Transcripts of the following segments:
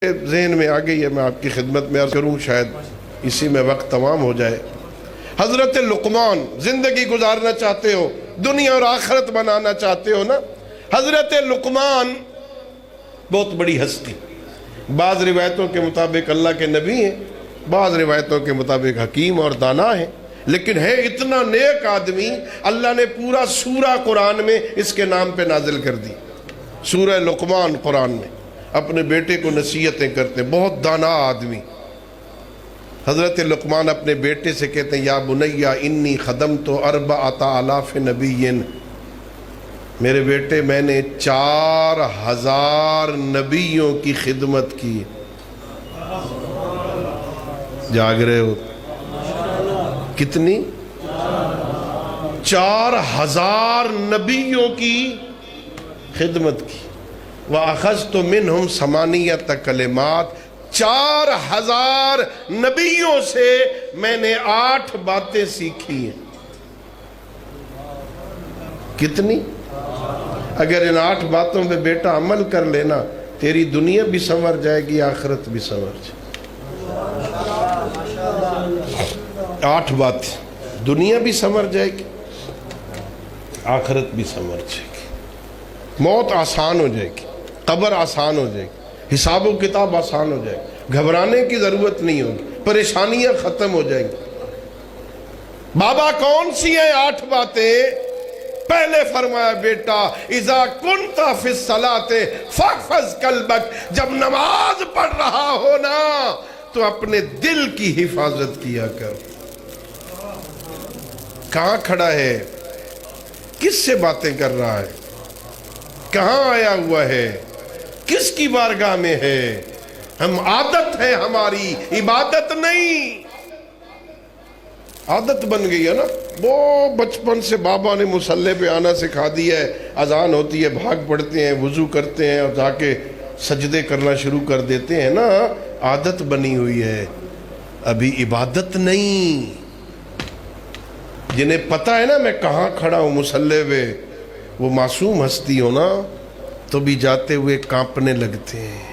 ذہن میں آ گئی ہے، میں آپ کی خدمت میں عرض کروں، شاید اسی میں وقت تمام ہو جائے۔ حضرت لقمان، زندگی گزارنا چاہتے ہو، دنیا اور آخرت بنانا چاہتے ہو نا، حضرت لقمان بہت بڑی ہستی، بعض روایتوں کے مطابق اللہ کے نبی ہیں، بعض روایتوں کے مطابق حکیم اور دانا ہیں، لیکن ہے اتنا نیک آدمی، اللہ نے پورا سورہ قرآن میں اس کے نام پہ نازل کر دی۔ سورہ لقمان قرآن میں اپنے بیٹے کو نصیحتیں کرتے ہیں، بہت دانا آدمی۔ حضرت لقمان اپنے بیٹے سے کہتے ہیں، یا بنیا انی خدمت 4,000 نبی، میرے بیٹے میں نے 4,000 نبیوں کی خدمت کی۔ جاگ رہے ہو؟ کتنی؟ 4,000 نبیوں کی خدمت کی۔ وَأَخَذْتُ مِنْهُمْ 8 کلمات، 4,000 نبیوں سے میں نے 8 باتیں سیکھی ہیں۔ کتنی؟ اگر ان 8 باتوں پہ بیٹا عمل کر لینا، تیری دنیا بھی سنور جائے گی، آخرت بھی سنور جائے گی۔ 8 باتیں، دنیا بھی سنور جائے گی، آخرت بھی سنور جائے گی، موت آسان ہو جائے گی، قبر آسان ہو جائے گی، حساب و کتاب آسان ہو جائے گی، گھبرانے کی ضرورت نہیں ہوگی، پریشانیاں ختم ہو جائیں گی۔ بابا کون سی ہیں 8 باتیں؟ پہلے فرمایا، بیٹا اذا کنت فی الصلاۃ فاحفظ قلبک، جب نماز پڑھ رہا ہو نا تو اپنے دل کی حفاظت کیا کر۔ کہاں کھڑا ہے؟ کس سے باتیں کر رہا ہے؟ کہاں آیا ہوا ہے؟ کس کی بارگاہ میں ہے؟ ہم عادت ہے ہماری، عبادت نہیں۔ عادت بن گئی ہے نا، وہ بچپن سے بابا نے مصلی پہ آنا سکھا دیا ہے، اذان ہوتی ہے بھاگ پڑتے ہیں، وضو کرتے ہیں اور جا کے سجدے کرنا شروع کر دیتے ہیں نا، عادت بنی ہوئی ہے، ابھی عبادت نہیں۔ جنہیں پتہ ہے نا میں کہاں کھڑا ہوں مصلی پہ، وہ معصوم ہستی ہو نا تو بھی جاتے ہوئے کانپنے لگتے ہیں۔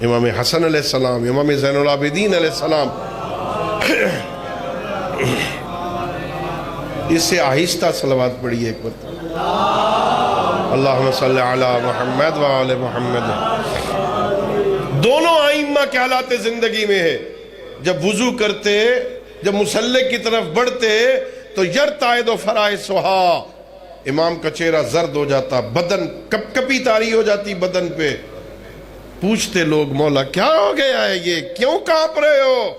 امام حسن علیہ السلام، امام زین العابدین علیہ السلام، اس سے آہستہ صلوات پڑھیے ایک وقت، اللہم صلی علی محمد وآل محمد۔ دونوں ائمہ کے حالات زندگی میں ہے، جب وضو کرتے، جب مصلی کی طرف بڑھتے تو یرتعد فرائصھا، امام کا چہرہ زرد ہو جاتا، بدن کپ کپی طاری ہو جاتی بدن پہ۔ پوچھتے لوگ، مولا کیا ہو گیا ہے یہ، کیوں کانپ رہے ہو؟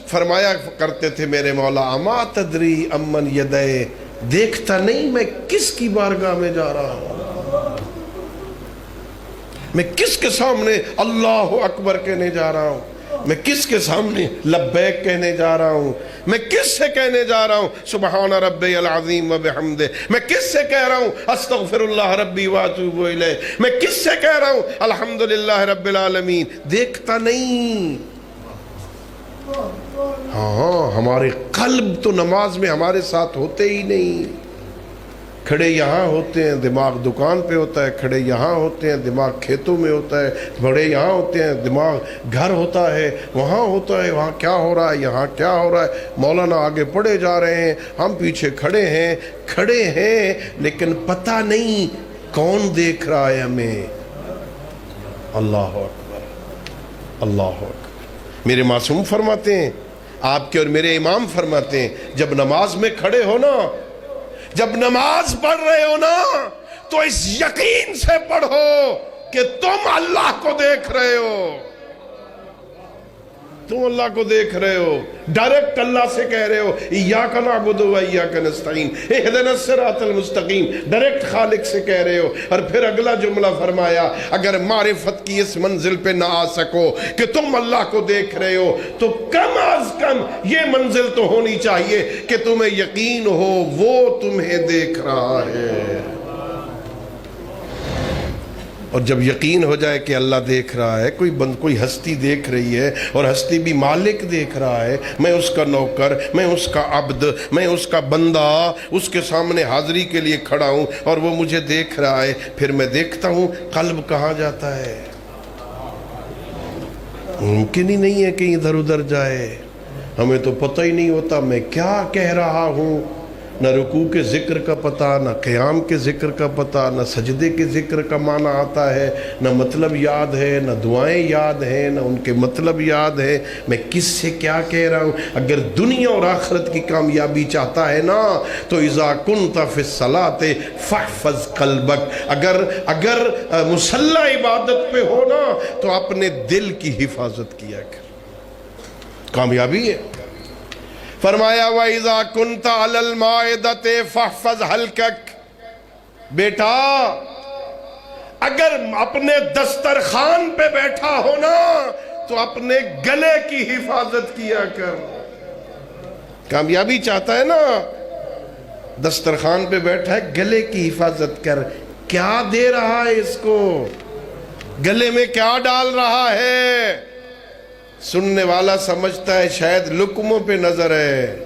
فرمایا کرتے تھے میرے مولا، اما تدری امن یدے، دیکھتا نہیں میں کس کی بارگاہ میں جا رہا ہوں، میں کس کے سامنے اللہ اکبر کہنے جا رہا ہوں، میں کس کے سامنے لبیک کہنے جا رہا ہوں، میں کس سے کہنے جا رہا ہوں سبحان ربی العظیم و بحمدہ، میں کس سے کہہ رہا ہوں استغفر اللہ ربی واتوب الیہ، میں کس سے کہہ رہا ہوں الحمدللہ رب العالمین۔ دیکھتا نہیں۔ ہاں، ہمارے قلب تو نماز میں ہمارے ساتھ ہوتے ہی نہیں۔ کھڑے یہاں ہوتے ہیں، دماغ دکان پہ ہوتا ہے، کھڑے یہاں ہوتے ہیں، دماغ کھیتوں میں ہوتا ہے، بڑے یہاں ہوتے ہیں، دماغ گھر ہوتا ہے، وہاں ہوتا ہے، وہاں کیا ہو رہا ہے، یہاں کیا ہو رہا ہے۔ مولانا آگے پڑھے جا رہے ہیں، ہم پیچھے کھڑے ہیں لیکن پتہ نہیں کون دیکھ رہا ہے ہمیں۔ اللہ اکبر، اللہ اکبر۔ میرے معصوم فرماتے ہیں، آپ کے اور میرے امام فرماتے ہیں، جب نماز میں کھڑے ہو نا، جب نماز پڑھ رہے ہو نا تو اس یقین سے پڑھو کہ تم اللہ کو دیکھ رہے ہو، تم اللہ کو دیکھ رہے ہو، ڈائریکٹ اللہ سے کہہ رہے ہو ایاک نعبد و ایاک نستعین اہدنا الصراط المستقیم، ڈائریکٹ خالق سے کہہ رہے ہو۔ اور پھر اگلا جملہ فرمایا، اگر معرفت کی اس منزل پہ نہ آ سکو کہ تم اللہ کو دیکھ رہے ہو تو کم از کم یہ منزل تو ہونی چاہیے کہ تمہیں یقین ہو وہ تمہیں دیکھ رہا ہے۔ اور جب یقین ہو جائے کہ اللہ دیکھ رہا ہے، کوئی ہستی دیکھ رہی ہے اور ہستی بھی مالک دیکھ رہا ہے، میں اس کا نوکر، میں اس کا عبد، میں اس کا بندہ، اس کے سامنے حاضری کے لیے کھڑا ہوں اور وہ مجھے دیکھ رہا ہے، پھر میں دیکھتا ہوں قلب کہاں جاتا ہے۔ ممکن ہی نہیں ہے کہ ادھر ادھر جائے. ہمیں تو پتہ ہی نہیں ہوتا میں کیا کہہ رہا ہوں. نہ رکوع کے ذکر کا پتہ، نہ قیام کے ذکر کا پتہ، نہ سجدے کے ذکر کا معنی آتا ہے، نہ مطلب یاد ہے، نہ دعائیں یاد ہیں، نہ ان کے مطلب یاد ہے. میں کس سے کیا کہہ رہا ہوں؟ اگر دنیا اور آخرت کی کامیابی چاہتا ہے نا تو اذا کنت فی الصلاۃ فاحفظ قلبک، اگر مصلی عبادت پہ ہو نا تو اپنے دل کی حفاظت کیا کر. کامیابی ہے. فرمایا وَإِذَا كُنْتَ عَلَى الْمَائِدَةِ فَاحْفَظْ حَلْقَكَ. بیٹا اگر اپنے دسترخوان پہ بیٹھا ہو نا تو اپنے گلے کی حفاظت کیا کر. کامیابی چاہتا ہے نا، دسترخوان پہ بیٹھا ہے، گلے کی حفاظت کر. کیا دے رہا ہے اس کو؟ گلے میں کیا ڈال رہا ہے؟ سننے والا سمجھتا ہے شاید لقموں پہ نظر ہے.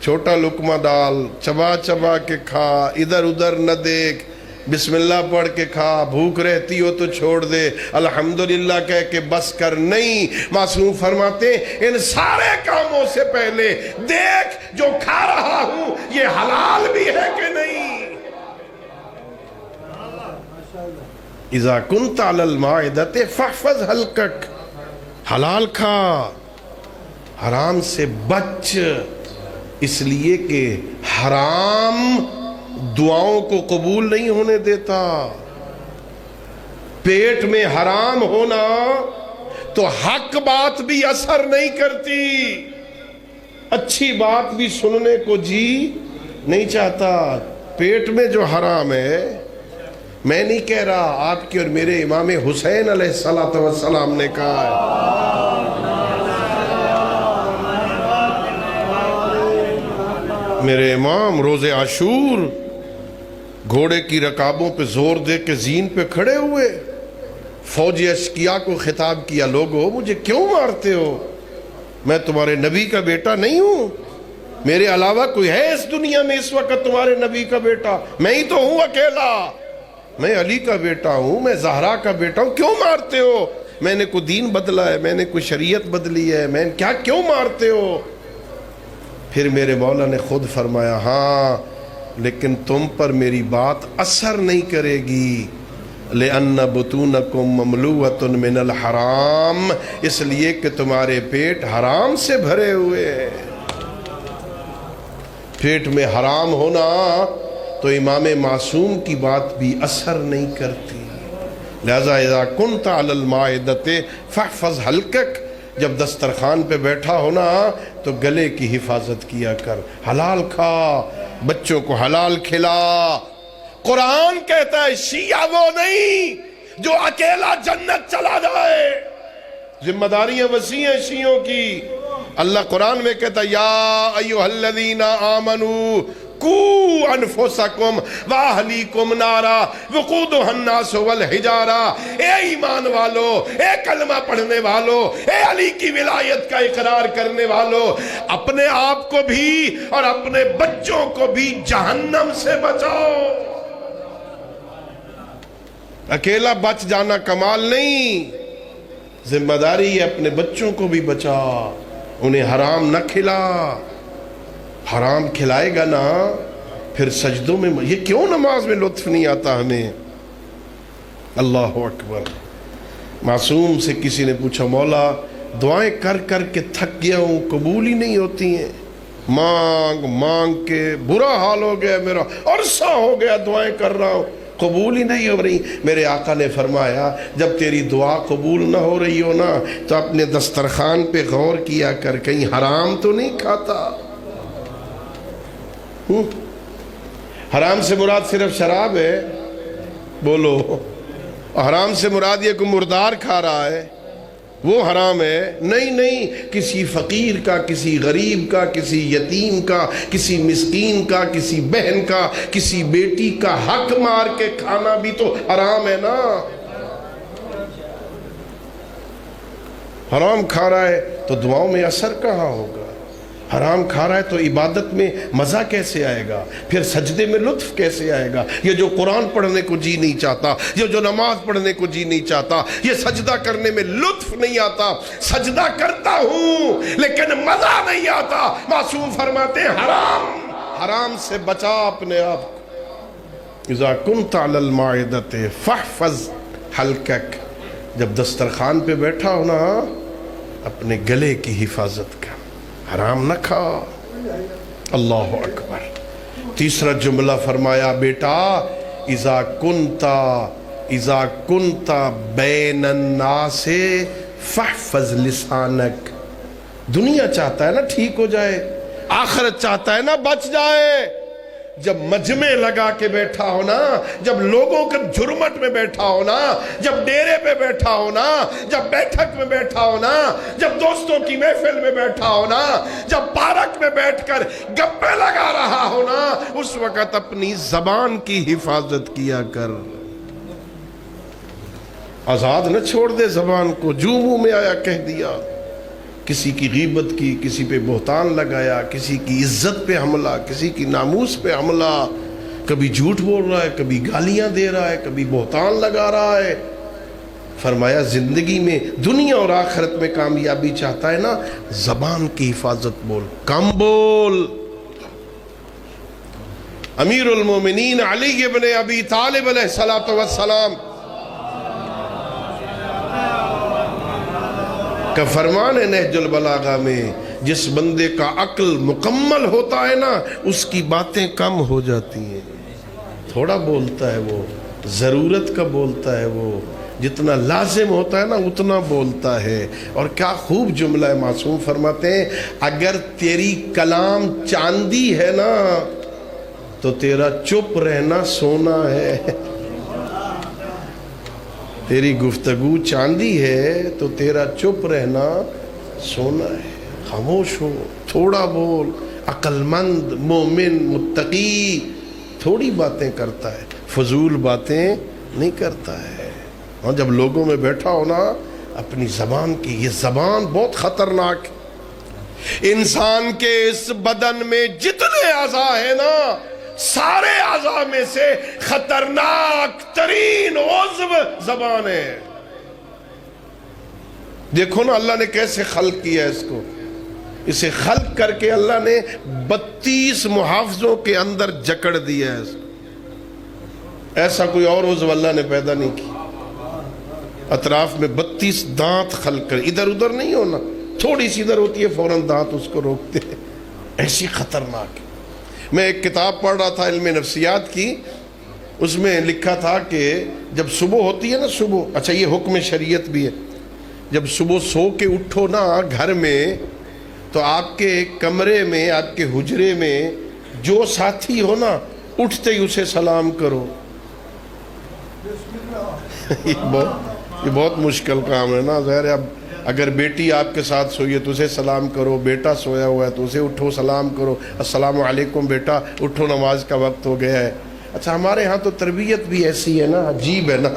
چھوٹا لقمہ ڈال، چبا چبا کے کھا، ادھر ادھر نہ دیکھ، بسم اللہ پڑھ کے کھا. بھوک رہتی ہو تو چھوڑ دے، الحمدللہ کہہ کے بس کر. نہیں، معصوم فرماتے ان سارے کاموں سے پہلے دیکھ جو کھا رہا ہوں یہ حلال بھی ہے کہ نہیں. اذا کنت علی المائدۃ فاحفظ حلقک. حلال کھا، حرام سے بچ. اس لیے کہ حرام دعاؤں کو قبول نہیں ہونے دیتا. پیٹ میں حرام ہونا تو حق بات بھی اثر نہیں کرتی، اچھی بات بھی سننے کو جی نہیں چاہتا. پیٹ میں جو حرام ہے، میں نہیں کہہ رہا، آپ کے اور میرے امام حسین علیہ السلام نے کہا ہے. میرے امام روز عاشور گھوڑے کی رکابوں پہ زور دے کے زین پہ کھڑے ہوئے، فوج اشقیاء کو خطاب کیا، لوگو مجھے کیوں مارتے ہو؟ میں تمہارے نبی کا بیٹا نہیں ہوں؟ میرے علاوہ کوئی ہے اس دنیا میں اس وقت تمہارے نبی کا بیٹا؟ میں ہی تو ہوں اکیلا. میں علی کا بیٹا ہوں، میں زہرا کا بیٹا ہوں، کیوں مارتے ہو؟ میں نے کوئی دین بدلا ہے، میں نے کوئی شریعت بدلی ہے، میں کیوں مارتے ہو؟ پھر میرے مولا نے خود فرمایا، ہاں لیکن تم پر میری بات اثر نہیں کرے گی. لِأَنَّ بُطُونَكُمْ مَمْلُوَةٌ مِّنَ الْحَرَامِ، اس لیے کہ تمہارے پیٹ حرام سے بھرے ہوئے ہیں. پیٹ میں حرام ہونا تو امام معصوم کی بات بھی اثر نہیں کرتی. لہذا اذا کنت علی المائدۃ فاحفظ حلقک، جب دسترخوان پہ بیٹھا ہونا تو گلے کی حفاظت کیا کر. حلال کھا، بچوں کو حلال کھلا. قرآن کہتا ہے شیعہ وہ نہیں جو اکیلا جنت چلا جائے. ذمہ داریاں وسیع ہیں شیعوں کی. اللہ قرآن میں کہتا ہے یا ایھا الذین آمنوا قوا انفسکم واہلیکم نارا وقودھا الناس والحجارہ. اے ایمان والو، اے کلمہ پڑھنے والو، اے علی کی ولایت کا اقرار کرنے والو، اپنے آپ کو بھی اور اپنے بچوں کو بھی جہنم سے بچاؤ. اکیلا بچ جانا کمال نہیں، ذمہ داری ہے اپنے بچوں کو بھی بچا. انہیں حرام نہ کھلا. حرام کھلائے گا نا پھر سجدوں میں. یہ کیوں نماز میں لطف نہیں آتا ہمیں؟ اللہ اکبر. معصوم سے کسی نے پوچھا، مولا دعائیں کر کر کے تھک گیا ہوں، قبول ہی نہیں ہوتی ہیں. مانگ مانگ کے برا حال ہو گیا میرا، عرصہ ہو گیا دعائیں کر رہا ہوں، قبول ہی نہیں ہو رہی. میرے آقا نے فرمایا جب تیری دعا قبول نہ ہو رہی ہو نا تو اپنے دسترخوان پہ غور کیا کر، کہیں حرام تو نہیں کھاتا. حرام سے مراد صرف شراب ہے؟ بولو. حرام سے مراد یہ کوئی مردار کھا رہا ہے وہ حرام ہے؟ نہیں نہیں، کسی فقیر کا، کسی غریب کا، کسی یتیم کا، کسی مسکین کا، کسی بہن کا، کسی بیٹی کا حق مار کے کھانا بھی تو حرام ہے نا. حرام کھا رہا ہے تو دعاؤں میں اثر کہاں ہوگا؟ حرام کھا رہا ہے تو عبادت میں مزہ کیسے آئے گا؟ پھر سجدے میں لطف کیسے آئے گا؟ یہ جو قرآن پڑھنے کو جی نہیں چاہتا، یہ جو نماز پڑھنے کو جی نہیں چاہتا، یہ سجدہ کرنے میں لطف نہیں آتا، سجدہ کرتا ہوں لیکن مزہ نہیں آتا، معصوم فرماتے ہیں حرام سے بچا اپنے آپ کو۔ اذا كنت على المائدة فاحفظ حلقك، جب دسترخوان پہ بیٹھا ہونا اپنے گلے کی حفاظت کر، حرام نہ کھا۔ اللہ اکبر۔ تیسرا جملہ فرمایا بیٹا اذا كنت بین الناس فاحفظ لسانک، دنیا چاہتا ہے نا ٹھیک ہو جائے، آخرت چاہتا ہے نا بچ جائے۔ جب مجمع لگا کے بیٹھا ہونا، جب لوگوں کے جھرمٹ میں بیٹھا ہونا، جب ڈیرے پہ بیٹھا ہونا، جب بیٹھک میں بیٹھا ہونا، جب دوستوں کی محفل میں بیٹھا ہونا، جب پارک میں بیٹھ کر گپے لگا رہا ہونا، اس وقت اپنی زبان کی حفاظت کیا کر، آزاد نہ چھوڑ دے زبان کو، جو منہ میں آیا کہہ دیا، کسی کی غیبت کی، کسی پہ بہتان لگایا، کسی کی عزت پہ حملہ، کسی کی ناموس پہ حملہ، کبھی جھوٹ بول رہا ہے، کبھی گالیاں دے رہا ہے، کبھی بہتان لگا رہا ہے۔ فرمایا زندگی میں دنیا اور آخرت میں کامیابی چاہتا ہے نا، زبان کی حفاظت بول، کم بول۔ امیر المومنین علی ابن ابی طالب علیہ السلام کا فرمان ہے نہج البلاغہ میں، جس بندے کا عقل مکمل ہوتا ہے نا اس کی باتیں کم ہو جاتی ہیں، تھوڑا بولتا ہے وہ، ضرورت کا بولتا ہے وہ، جتنا لازم ہوتا ہے نا اتنا بولتا ہے۔ اور کیا خوب جملہ ہے، معصوم فرماتے ہیں اگر تیری کلام چاندی ہے نا تو تیرا چپ رہنا سونا ہے۔ تیری گفتگو چاندی ہے تو تیرا چپ رہنا سونا ہے۔ خاموش ہو، تھوڑا بول، عقل مند، مومن، متقی تھوڑی باتیں کرتا ہے، فضول باتیں نہیں کرتا ہے۔ اور جب لوگوں میں بیٹھا ہونا اپنی زبان کی، یہ زبان بہت خطرناک ہے۔ انسان کے اس بدن میں جتنے اعضاء ہیں نا، سارے اعضاء میں سے خطرناک ترین عضو زبان ہے۔ دیکھو نا اللہ نے کیسے خلق کیا ہے اس کو، اسے خلق کر کے اللہ نے 32 محافظوں کے اندر جکڑ دیا ہے۔ ایسا کوئی اور عضو اللہ نے پیدا نہیں کیا۔ اطراف میں 32 دانت خلق کر، ادھر ادھر نہیں ہونا، تھوڑی سی ادھر ہوتی ہے فوراً دانت اس کو روکتے ہیں، ایسی خطرناک ہے۔ میں ایک کتاب پڑھ رہا تھا علم نفسیات کی، اس میں لکھا تھا کہ جب صبح ہوتی ہے نا، صبح، اچھا یہ حکم شریعت بھی ہے، جب صبح سو کے اٹھو نا گھر میں تو آپ کے کمرے میں، آپ کے حجرے میں جو ساتھی ہو نا اٹھتے ہی اسے سلام کرو۔ یہ بہت مشکل کام ہے نا، ظاہر ہے اب اگر بیٹی آپ کے ساتھ سوئی ہے تو اسے سلام کرو، بیٹا سویا ہوا ہے تو اسے اٹھو سلام کرو، السلام علیکم بیٹا اٹھو نماز کا وقت ہو گیا ہے۔ اچھا ہمارے ہاں تو تربیت بھی ایسی ہے نا، عجیب ہے نا،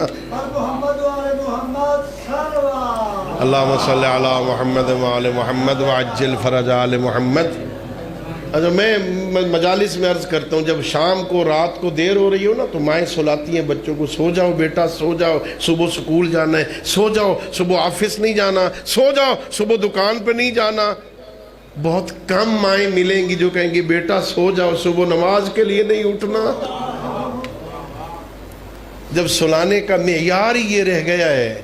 اللہم صلی علی محمد وعلی محمد وعجل فرج آل محمد۔ اچھا میں مجالس میں عرض کرتا ہوں، جب شام کو رات کو دیر ہو رہی ہو نا تو مائیں سلاتی ہیں بچوں کو، سو جاؤ بیٹا سو جاؤ، صبح سکول جانا ہے، سو جاؤ صبح آفس نہیں جانا، سو جاؤ صبح دکان پہ نہیں جانا۔ بہت کم مائیں ملیں گی جو کہیں گی بیٹا سو جاؤ صبح نماز کے لیے نہیں اٹھنا۔ جب سلانے کا معیار ہی یہ رہ گیا ہے،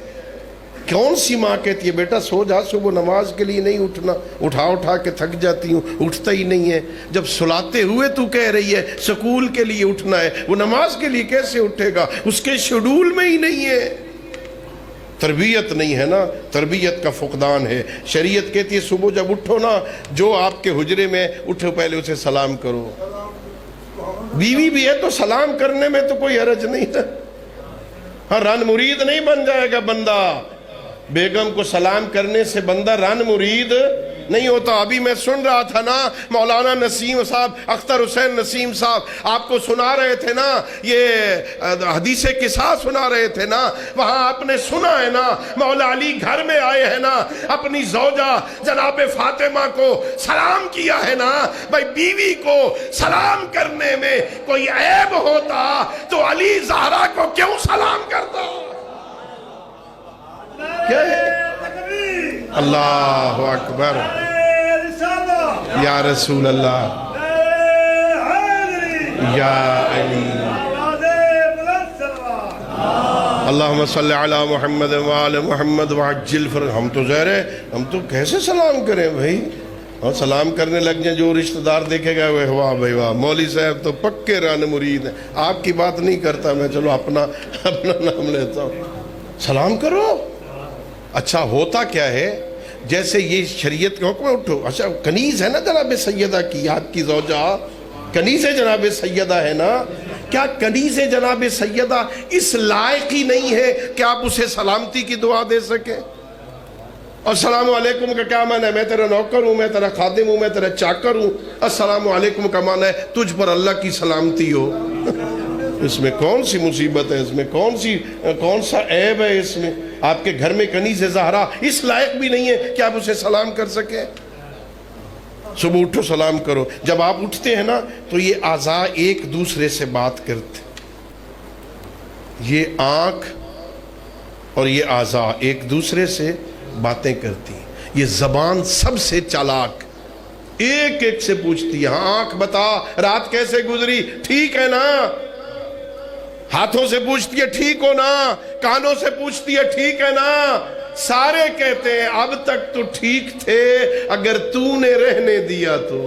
کون سی ماں کہتی ہے بیٹا سو جا صبح نماز کے لیے نہیں اٹھنا، اٹھا کے تھک جاتی ہوں، اٹھتا ہی نہیں ہے۔ جب سلاتے ہوئے تو کہہ رہی ہے سکول کے لیے اٹھنا ہے، وہ نماز کے لیے کیسے اٹھے گا، اس کے شیڈول میں ہی نہیں ہے۔ تربیت نہیں ہے نا، تربیت کا فقدان ہے۔ شریعت کہتی ہے صبح جب اٹھو نا، جو آپ کے حجرے میں اٹھو پہلے اسے سلام کرو۔ بیوی بھی ہے تو سلام کرنے میں تو کوئی حرج نہیں ہے، ہاں رن مرید نہیں بن جائے گا بندہ، بیگم کو سلام کرنے سے بندہ رن مرید نہیں ہوتا. ابھی میں سن رہا تھا نا مولانا نسیم صاحب, اختر حسین نسیم صاحب آپ کو سنا رہے تھے نا, یہ حدیث قصہ سنا رہے تھے نا, وہاں آپ نے سنا ہے نا مولا علی گھر میں آئے ہیں نا, اپنی زوجہ جناب فاطمہ کو سلام کیا ہے نا. بھائی بیوی کو سلام کرنے میں کوئی عیب ہوتا تو علی زہرا کو کیوں سلام کرتا؟ کیا ہے؟ اللہ اکبر یا رسول اللہ یا علی. اللہم صلی علی محمد وآل محمد وعجل فرج. ہم تو ظاہر ہے ہم تو کیسے سلام کریں بھائی, اور سلام کرنے لگ جائیں جو رشتہ دار دیکھے گا وہ واہ بھائی واہ, مولوی صاحب تو پکے ران مرید ہیں. آپ کی بات نہیں کرتا میں, چلو اپنا نام لیتا ہوں. سلام کرو. اچھا ہوتا کیا ہے, جیسے یہ شریعت کا حکم ہے, اٹھو. اچھا کنیز ہے نا جناب سیدہ کی, آپ کی زوجہ کنیز جناب سیدہ ہے نا, کیا کنیز جناب سیدہ اس لائق ہی نہیں ہے کہ آپ اسے سلامتی کی دعا دے سکیں؟ اور السلام علیکم کا کیا معنی ہے؟ میں تیرا نوکر ہوں, میں تیرا خادم ہوں, میں تیرا چاکر ہوں. السلام علیکم کا معنی ہے تجھ پر اللہ کی سلامتی ہو. اس میں کون سی مصیبت ہے, اس میں کون سا عیب ہے؟ اس میں آپ کے گھر میں کنیز زہرا اس لائق بھی نہیں ہے کہ آپ اسے سلام کر سکیں. صبح اٹھو سلام کرو. جب آپ اٹھتے ہیں نا تو یہ اعضاء ایک دوسرے سے بات کرتے, یہ آنکھ اور یہ اعضاء ایک دوسرے سے باتیں کرتی ہیں. یہ زبان سب سے چالاک, ایک ایک سے پوچھتی ہے, ہاں آنکھ بتا رات کیسے گزری, ٹھیک ہے نا. ہاتھوں سے پوچھتی ہے ٹھیک ہو نا, کانوں سے پوچھتی ہے ٹھیک ہے نا. سارے کہتے ہیں اب تک تو ٹھیک تھے, اگر تو نے رہنے دیا تو.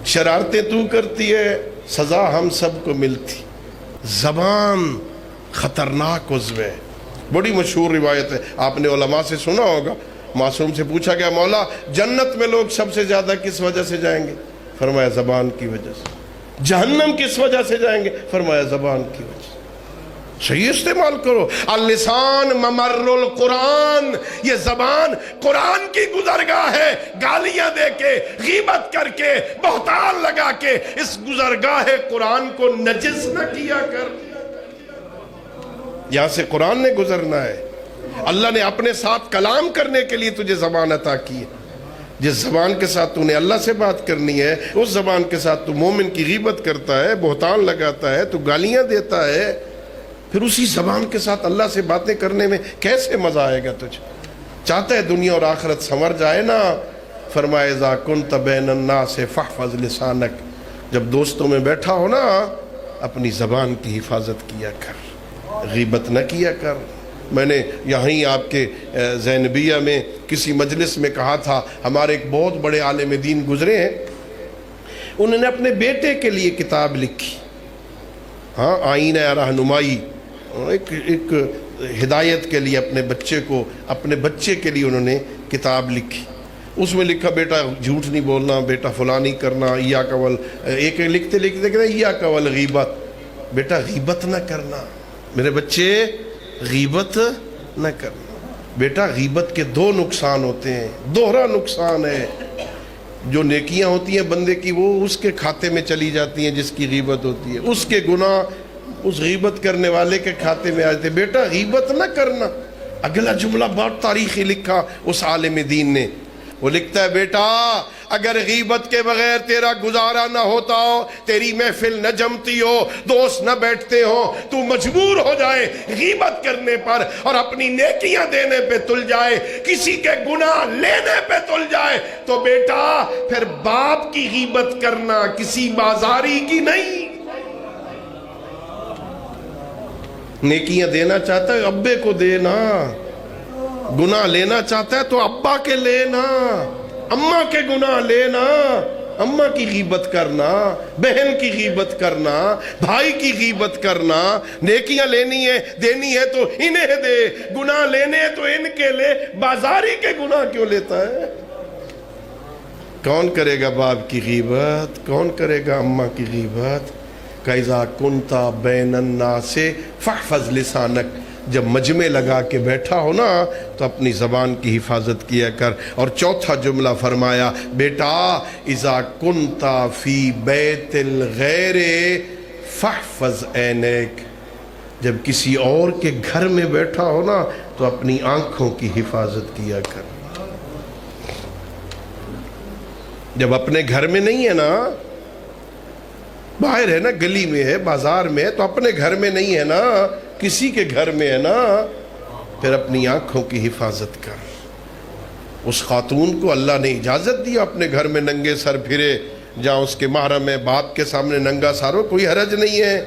شرارتیں تو کرتی ہے, سزا ہم سب کو ملتی. زبان خطرناک عضو ہے. بڑی مشہور روایت ہے, آپ نے علماء سے سنا ہوگا. معصوم سے پوچھا گیا مولا جنت میں لوگ سب سے زیادہ کس وجہ سے جائیں گے؟ فرمایا زبان کی وجہ سے. جہنم کس وجہ سے جائیں گے؟ فرمایا زبان کی وجہ سے. صحیح استعمال کرو. اللسان ممر القرآن, یہ زبان قرآن کی گزرگاہ ہے. گالیاں دے کے, غیبت کر کے, بہتان لگا کے اس گزرگاہ قرآن کو نجس نہ کیا کر. یہاں سے قرآن نے گزرنا ہے. اللہ نے اپنے ساتھ کلام کرنے کے لیے تجھے زبان عطا کی ہے. جس زبان کے ساتھ تو نے اللہ سے بات کرنی ہے, اس زبان کے ساتھ تو مومن کی غیبت کرتا ہے, بہتان لگاتا ہے, تو گالیاں دیتا ہے, پھر اسی زبان کے ساتھ اللہ سے باتیں کرنے میں کیسے مزہ آئے گا تجھے؟ چاہتا ہے دنیا اور آخرت سنور جائے نا. فرمائے اذا کنت بین الناس فاحفظ لسانک, جب دوستوں میں بیٹھا ہو نا اپنی زبان کی حفاظت کیا کر, غیبت نہ کیا کر. میں نے یہیں آپ کے زینبیہ میں کسی مجلس میں کہا تھا, ہمارے ایک بہت بڑے عالم دین گزرے ہیں, انہوں نے اپنے بیٹے کے لیے کتاب لکھی, ہاں آئینہ رہنمائی, ایک ہدایت کے لیے اپنے بچے کے لیے انہوں نے کتاب لکھی. اس میں لکھا بیٹا جھوٹ نہیں بولنا, بیٹا فلاں نہیں کرنا, ایاک ول, ایک لکھتے کہتے ایاک والغیبت, بیٹا غیبت نہ کرنا, میرے بچے غیبت نہ کرنا. بیٹا غیبت کے دو نقصان ہوتے ہیں, دوہرا نقصان ہے. جو نیکیاں ہوتی ہیں بندے کی وہ اس کے کھاتے میں چلی جاتی ہیں جس کی غیبت ہوتی ہے, اس کے گناہ اس غیبت کرنے والے کے کھاتے میں آتے. بیٹا غیبت نہ کرنا. اگلا جملہ بہت تاریخی لکھا اس عالم دین نے, وہ لکھتا ہے بیٹا اگر غیبت کے بغیر تیرا گزارا نہ ہوتا ہو, تیری محفل نہ جمتی ہو, دوست نہ بیٹھتے ہو, تو مجبور ہو جائے غیبت کرنے پر اور اپنی نیکیاں دینے پہ تل جائے, کسی کے گناہ لینے پہ تل جائے, تو بیٹا پھر باپ کی غیبت کرنا کسی بازاری کی نہیں. نیکیاں دینا چاہتا ہے ابے کو دینا, گناہ لینا چاہتا ہے تو ابا کے لینا, اماں کے گناہ لینا. اماں کی غیبت کرنا, بہن کی غیبت کرنا, بھائی کی غیبت کرنا. نیکیاں لینی ہے دینی ہے تو انہیں دے, گناہ لینے تو ان کے لے, بازاری کے گناہ کیوں لیتا ہے؟ کون کرے گا باپ کی غیبت, کون کرے گا اماں کی غیبت؟ کَإِذَا كُنْتَ بَيْنَ النَّاسِ فَاحْفَظْ لِسَانَكَ, جب مجمع لگا کے بیٹھا ہو نا تو اپنی زبان کی حفاظت کیا کر۔ اور چوتھا جملہ فرمایا بیٹا اذا کنتا فی بیت الغیر فاحفظ عینیک، جب کسی اور کے گھر میں بیٹھا ہو نا تو اپنی آنکھوں کی حفاظت کیا کر۔ جب اپنے گھر میں نہیں ہے نا، باہر ہے نا، گلی میں ہے، بازار میں ہے، تو اپنے گھر میں نہیں ہے نا، کسی کے گھر میں ہے نا، پھر اپنی آنکھوں کی حفاظت کر۔ اس خاتون کو اللہ نے اجازت دی اپنے گھر میں ننگے سر پھرے، جہاں اس کے محرم ہے، باپ کے سامنے ننگا سارو کوئی حرج نہیں ہے،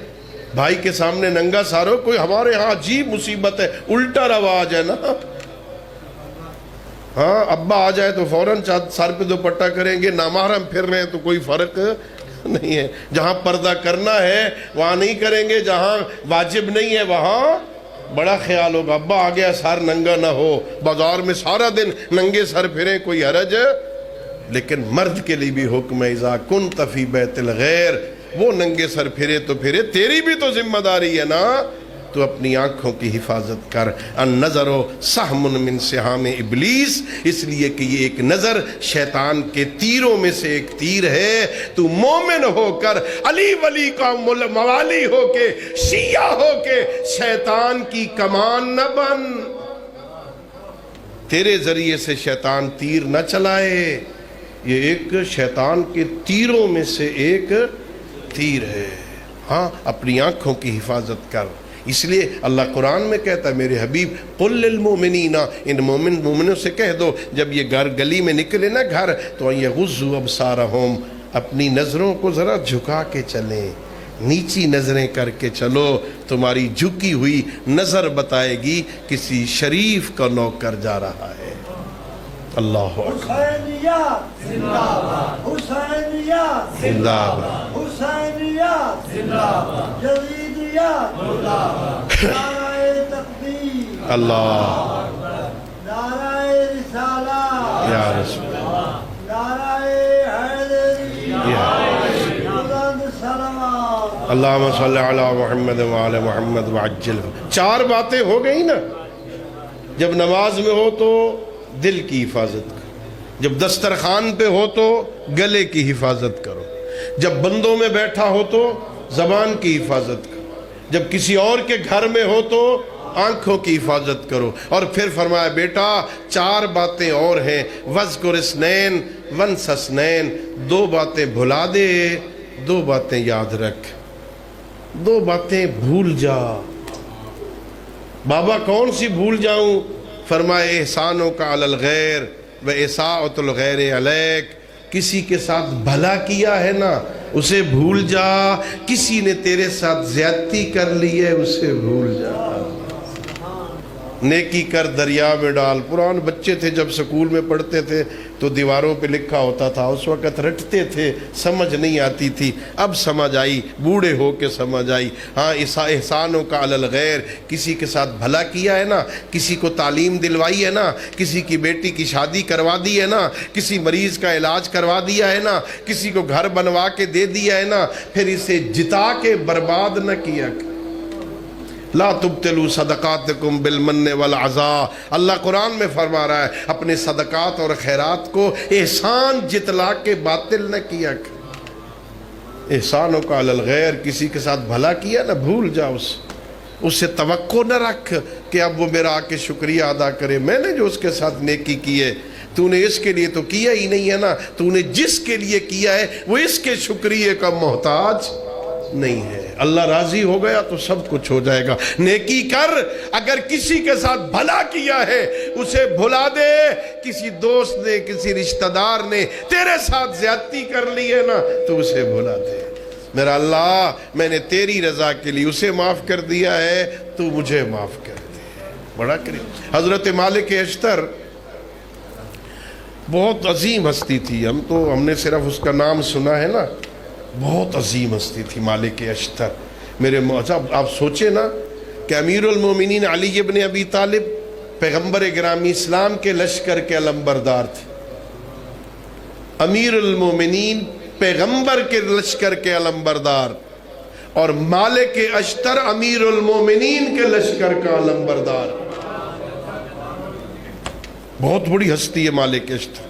بھائی کے سامنے ننگا سارو کوئی، ہمارے ہاں عجیب مصیبت ہے، الٹا رواج ہے نا۔ ہاں ابا آ جائے تو فوراً سر پہ دوپٹہ کریں گے، نامحرم پھر رہے ہیں تو کوئی فرق نہیں ہے۔ جہاں پردہ کرنا ہے وہاں نہیں کریں گے، جہاں واجب نہیں ہے وہاں بڑا خیال ہوگا، ابا آ گیا سر ننگا نہ ہو، بازار میں سارا دن ننگے سر پھریں کوئی حرج۔ لیکن مرد کے لیے بھی حکم ہے اذا کنت فی بیت الغیر، وہ ننگے سر پھرے تو پھرے، تیری بھی تو ذمہ داری ہے نا، تو اپنی آنکھوں کی حفاظت کر۔ النظر سہم من سہام ابلیس، اس لیے کہ یہ ایک نظر شیطان کے تیروں میں سے ایک تیر ہے۔ تو مومن ہو کر، علی ولی کا موالی ہو کے، شیعہ ہو کے شیطان کی کمان نہ بن، تیرے ذریعے سے شیطان تیر نہ چلائے، یہ ایک شیطان کے تیروں میں سے ایک تیر ہے۔ ہاں اپنی آنکھوں کی حفاظت کر، اس لیے اللہ قرآن میں کہتا ہے میرے حبیب قل للمؤمنین، ان مومنوں سے کہہ دو جب یہ گلی میں نکلے نا گھر تو یغضوا ابصارہم، اپنی نظروں کو ذرا جھکا کے چلیں، نیچی نظریں کر کے چلو، تمہاری جھکی ہوئی نظر بتائے گی کسی شریف کا نوکر جا رہا ہے۔ اللہ اکبر، حسینیات زندہ باد، حسینیات زندہ باد، حسینیات زندہ باد، یزیدیات زندہ باد، نعرہ تکبیر، اللہ نعرہ رسالہ، یا رسول اللہ، نعرہ حیدری، بلند صلوات۔ اللہم صلی علی محمد وعلی محمد وعجل۔ چار باتیں ہو گئی نا، جب نماز میں ہو تو دل کی حفاظت کرو، جب دسترخوان پہ ہو تو گلے کی حفاظت کرو، جب بندوں میں بیٹھا ہو تو زبان کی حفاظت کرو، جب کسی اور کے گھر میں ہو تو آنکھوں کی حفاظت کرو۔ اور پھر فرمایا بیٹا چار باتیں اور ہیں، وَاذْكُرِ اثْنَيْنِ وَانْسَ اثْنَيْنِ، دو باتیں بھلا دے، دو باتیں یاد رکھ، دو باتیں بھول جا۔ بابا کون سی بھول جاؤں؟ فرمائے احسانوں کا علی الغیر و اساءۃ الغیر علیک، کسی کے ساتھ بھلا کیا ہے نا اسے بھول جا، کسی نے تیرے ساتھ زیادتی کر لی ہے اسے بھول جا۔ نیکی کر دریا میں ڈال، پرانے بچے تھے جب سکول میں پڑھتے تھے تو دیواروں پہ لکھا ہوتا تھا، اس وقت رٹتے تھے، سمجھ نہیں آتی تھی، اب سمجھ آئی، بوڑھے ہو کے سمجھ آئی۔ ہاں احسانوں کا علی الغیر، کسی کے ساتھ بھلا کیا ہے نا، کسی کو تعلیم دلوائی ہے نا، کسی کی بیٹی کی شادی کروا دی ہے نا، کسی مریض کا علاج کروا دیا ہے نا، کسی کو گھر بنوا کے دے دیا ہے نا، پھر اسے جتا کے برباد نہ کیا۔ لا تبتلوا صدقاتکم بالمن والعزا، اللہ قرآن میں فرما رہا ہے اپنے صدقات اور خیرات کو احسان جتلا کے باطل نہ کیا۔ احسانوں کا علی الغیر، کسی کے ساتھ بھلا کیا نہ بھول جا، اس سے توقع نہ رکھ کہ اب وہ میرا آ کے شکریہ ادا کرے، میں نے جو اس کے ساتھ نیکی کی ہے تو نے اس کے لیے تو کیا ہی نہیں ہے نا، تو نے جس کے لیے کیا ہے وہ اس کے شکریہ کا محتاج نہیں ہے۔ اللہ راضی ہو گیا تو سب کچھ ہو جائے گا۔ نیکی کر، اگر کسی کے ساتھ بھلا کیا ہے اسے بھلا دے، کسی دوست نے کسی رشتہ دار نے تیرے ساتھ زیادتی کر لی ہے نا تو اسے بھلا دے۔ میرا اللہ میں نے تیری رضا کے لیے اسے معاف کر دیا ہے، تو مجھے معاف کر دے، بڑا کریم۔ حضرت مالک اشتر بہت عظیم ہستی تھی، ہم نے صرف اس کا نام سنا ہے نا، بہت عظیم ہستی تھی مالک اشتر۔ میرے آپ سوچیں نا کہ امیر المومنین علی ابن ابی طالب پیغمبر گرامی اسلام کے لشکر کے علمبردار تھے، امیر المومنین پیغمبر کے لشکر کے علمبردار، اور مالک اشتر امیر المومنین کے لشکر کا علمبردار. بہت بڑی ہستی ہے مالک اشتر.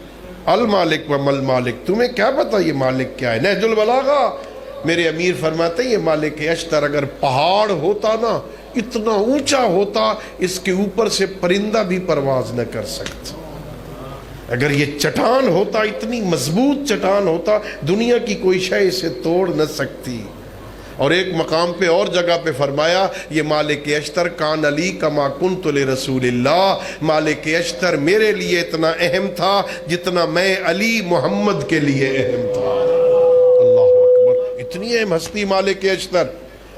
المالک و مل مالک، تمہیں کیا پتا یہ مالک کیا ہے؟ نہج البلاغہ میرے امیر فرماتے ہیں یہ مالک اشتر اگر پہاڑ ہوتا نا، اتنا اونچا ہوتا اس کے اوپر سے پرندہ بھی پرواز نہ کر سکتا. اگر یہ چٹان ہوتا، اتنی مضبوط چٹان ہوتا، دنیا کی کوئی شے اسے توڑ نہ سکتی. اور ایک مقام پہ اور جگہ پہ فرمایا یہ مالک اشتر کان علی کما کنت لرسول اللہ، مالک اشتر میرے لیے اتنا اہم تھا جتنا میں علی محمد کے لیے اہم تھا. اللہ اکبر، اتنی اہم ہستی مالک اشتر.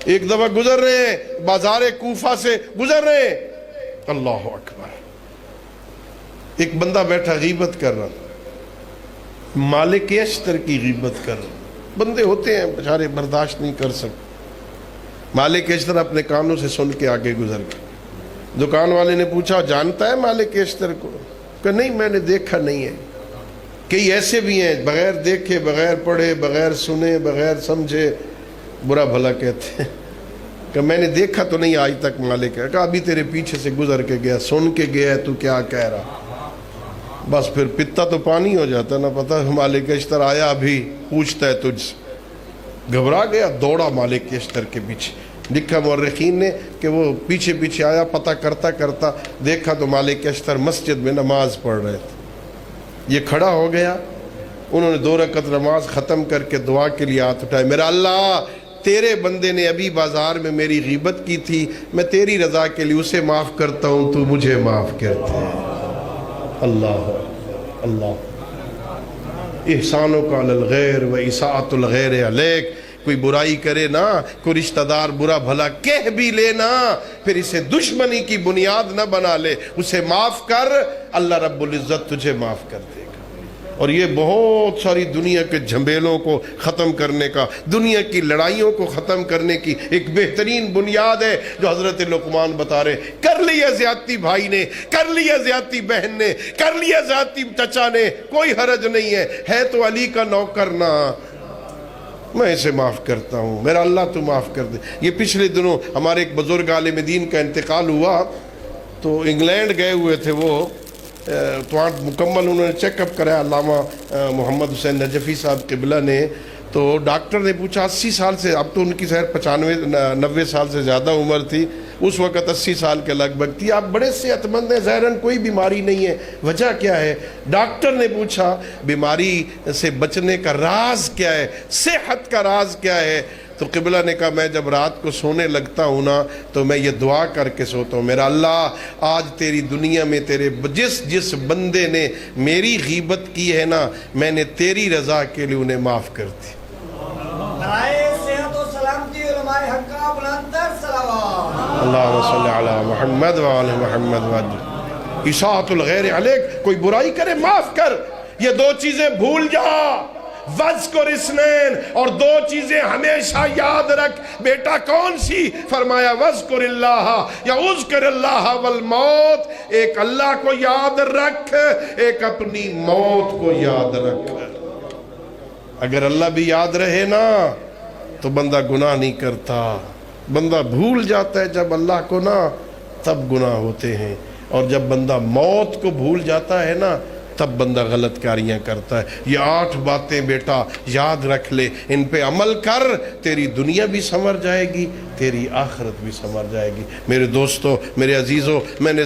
ایک دفعہ گزر رہے ہیں، بازار کوفہ سے گزر رہے ہیں، اللہ اکبر، ایک بندہ بیٹھا غیبت کر رہا، مالک اشتر کی غیبت کر رہا. بندے ہوتے ہیں بیچارے برداشت نہیں کر سکتے. مالک اشتر اپنے کانوں سے سن کے آگے گزر گئے. دکان والے نے پوچھا جانتا ہے مالک اشتر کو؟ کہ نہیں میں نے دیکھا نہیں ہے. کئی ایسے بھی ہیں بغیر دیکھے، بغیر پڑھے، بغیر سنے، بغیر سمجھے برا بھلا کہتے ہیں کہ میں نے دیکھا تو نہیں آج تک مالک ہے. کہا ابھی تیرے پیچھے سے گزر کے گیا، سن کے گیا، تو کیا کہہ رہا؟ بس پھر پتا تو پانی ہو جاتا نا. پتہ مالک اشتر آیا ابھی پوچھتا ہے تجھ سے. گھبرا گیا، دوڑا مالک اشتر کے پیچھے. لکھا مورخین نے کہ وہ پیچھے پیچھے آیا، پتہ کرتا کرتا دیکھا تو مالک اشتر مسجد میں نماز پڑھ رہے تھے. یہ کھڑا ہو گیا، انہوں نے 2 رکعت نماز ختم کر کے دعا کے لیے ہاتھ اٹھائے. میرا اللہ، تیرے بندے نے ابھی بازار میں میری غیبت کی تھی، میں تیری رضا کے لیے اسے معاف کرتا ہوں، تو مجھے معاف کرتے ہیں. اللہ اللہ، احسانک علی الغیر و اساءۃ الغیر علیک. کوئی برائی کرے نا، کوئی رشتہ دار برا بھلا کہہ بھی لینا، پھر اسے دشمنی کی بنیاد نہ بنا لے، اسے معاف کر، اللہ رب العزت تجھے معاف کر دے گا. اور یہ بہت ساری دنیا کے جھمیلوں کو ختم کرنے کا، دنیا کی لڑائیوں کو ختم کرنے کی ایک بہترین بنیاد ہے جو حضرت لقمان بتا رہے. کر لیا زیادتی بھائی نے، کر لیا زیادتی بہن نے، کر لیا زیادتی چچا نے، کوئی حرج نہیں ہے تو علی کا نوکر نا، میں اسے معاف کرتا ہوں، میرا اللہ تو معاف کر دے. یہ پچھلے دنوں ہمارے ایک بزرگ عالم دین کا انتقال ہوا، تو انگلینڈ گئے ہوئے تھے وہ، تو وہاں مکمل انہوں نے چیک اپ کرایا علامہ محمد حسین نجفی صاحب قبلہ نے. تو ڈاکٹر نے پوچھا 80 سال سے، اب تو ان کی خیر 95-90 سال سے زیادہ عمر تھی، اس وقت 80 سال کے لگ بھگ تھی، آپ بڑے صحت مند ہیں، ظاہراً کوئی بیماری نہیں ہے، وجہ کیا ہے؟ ڈاکٹر نے پوچھا بیماری سے بچنے کا راز کیا ہے، صحت کا راز کیا ہے؟ تو قبلہ نے کہا میں جب رات کو سونے لگتا ہوں نا تو میں یہ دعا کر کے سوتا ہوں، میرا اللہ آج تیری دنیا میں تیرے جس بندے نے میری غیبت کی ہے نا، میں نے تیری رضا کے لیے انہیں معاف کر دی. اللہم صلی علی محمد وآل محمد وآل. اساءۃ الغیر علیک، کوئی برائی کرے معاف کر. یہ 2 چیزیں بھول جا، وذکر اثنین، اور 2 چیزیں ہمیشہ یاد رکھ. بیٹا کون سی؟ فرمایا وذکر اللہ یا اذکر اللہ والموت. ایک اللہ کو یاد رکھ، ایک اپنی موت کو یاد رکھ. اگر اللہ بھی یاد رہے نا تو بندہ گناہ نہیں کرتا. بندہ بھول جاتا ہے جب اللہ کو نا، تب گناہ ہوتے ہیں. اور جب بندہ موت کو بھول جاتا ہے نا تب بندہ غلط کاریاں کرتا ہے. یہ 8 باتیں بیٹا یاد رکھ لے، ان پہ عمل کر، تیری دنیا بھی سنور جائے گی، تیری آخرت بھی سنور جائے گی. میرے دوستو، میرے عزیزو، میں نے